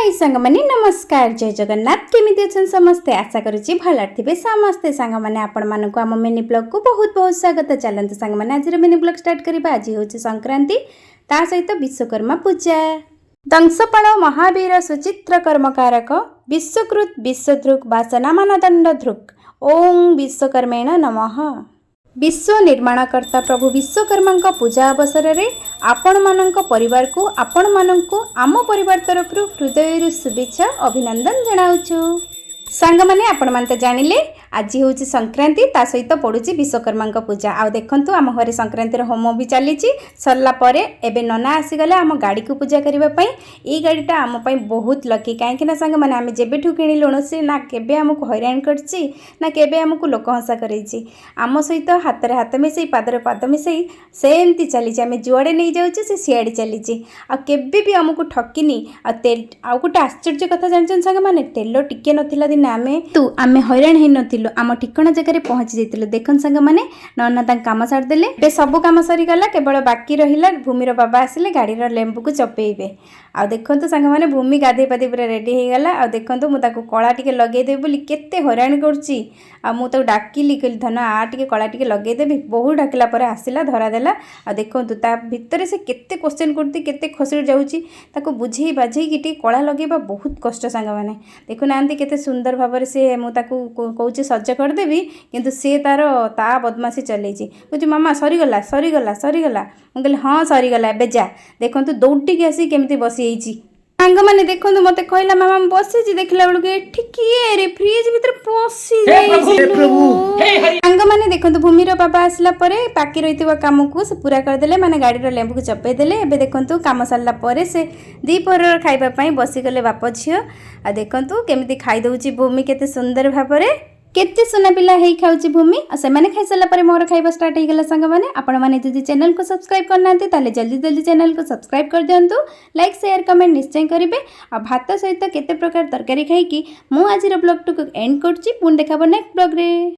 हाय सांग माने नमस्कार जय जगन्नाथ केमिति अछन समस्ते आशा करूची भल थिबे समस्ते सांग माने आपण मानको को आम मिनी ब्लॉग को बहुत बहुत स्वागत चलते सांग माने आज मिनी ब्लॉग स्टार्ट करबा। आज होची संक्रांति ता सहित विश्वकर्मा पूजा दंशपाल महावीर सुचित्र कर्मकारक विश्वकृत विश्वधृक वासना मानदंड धृक ओं विश्वकर्मेण नमः। विश्व निर्माणकर्ता प्रभु विश्वकर्मा पूजा अवसर में आपण मानक परिवार को आपण मानक आम परिवार तरफ हृदय शुभेच्छा अभिनंदन जनाऊँ। सांग माने आपण मान तो जानिले आज हूँ संक्रांति ता सहित पड़ुची विश्वकर्मा पूजा। आ देखंतु आम घरे संक्रांतिर होम भी चली सरला परे एबे नना आसीगले आम गाड़ी को पूजा करबा पई। ई गाड़ीटा आम पई बहुत लकी कहीं सांग माने आम जेबेठू किणिलुणु से ना केबे आमको हैरान करछि ना केबे आमको लोक हंसा करछि। आम सहित हाथ रे हाथ मिसई पादरे पाद मिसई सेमती चली आम जुआड़े नहीं जाऊँ से सियाड़े चली आ केबे भी आमको ठकिनी। आ गोटे आश्चर्य कथा जानछन सांग माने तेल टिके नथिला दिन आमे हैरान हो नथिलु आम ठिकणा जगह पहुँची जाइलु। देखन सांग माने नना तां काम सारदेले बे सब काम सरीगला केवल बाकी रहिला भूमिर बाबा आसिले गाड़ीर लेंबू को चपेइबे। आ देखंतु सांग माने भूमि गाधे पाधे पूरा रेडी हो गला। आ देखंतु मु ताको कला टिके लगे देबे बोली केते हैरान करछि। आ मु ताको डाकिली कहली धन आ टिके कला टिके लगे देबे बहुत डाकिला पर आसिला धरा देला। आ देखंतु ता भितर से केते क्वेश्चन करती केते खसि जाउछि ताको बुझेई बाझेई कि टिके कला लगेबा बहुत कष्ट सांग माने देखु नांती केते सुंदर भाव से मु ताको कहूँ सज करदेवी किंतु सी तार ता बदमाशी चलैछि बुझी मामा सरीगला सरीगला सरीगला मुझे कहली हाँ सरीगला एबे जा देखंतु दौड़ी आसी केमती बसी सांग मैंने देखो मत कहला मामा बसी देखला बेलू किए रे फ्रिज भीतर पशि सांग मैंने देखो भूमिर बाबा आसला बाकी रही कम को पूरा करदे माने गाड़ी लेंबू को चपेदेले। एबे देखो कम सारा से दीपहर खाइबापी बसीगले बाप झील। आ देखो केमी खाई दौची भूमि केते सुंदर भाव केते सुना पिला हेई खाउची भूमि। आ से माने खाई साला परे मोर खाइबा स्टार्ट हो गला। सांग माने आपण माने जदि चैनल को सब्सक्राइब करना ताले जल्दी जल्दी चैनल को सब्सक्राइब कर दियंतु। लाइक शेयर कमेंट निश्चय करिवे। आ भात सहित केते प्रकार तरकारी खाई कि मु आजिर ब्लॉग टू एंड करची पुन देखाबो नेक्स्ट ब्लॉग रे।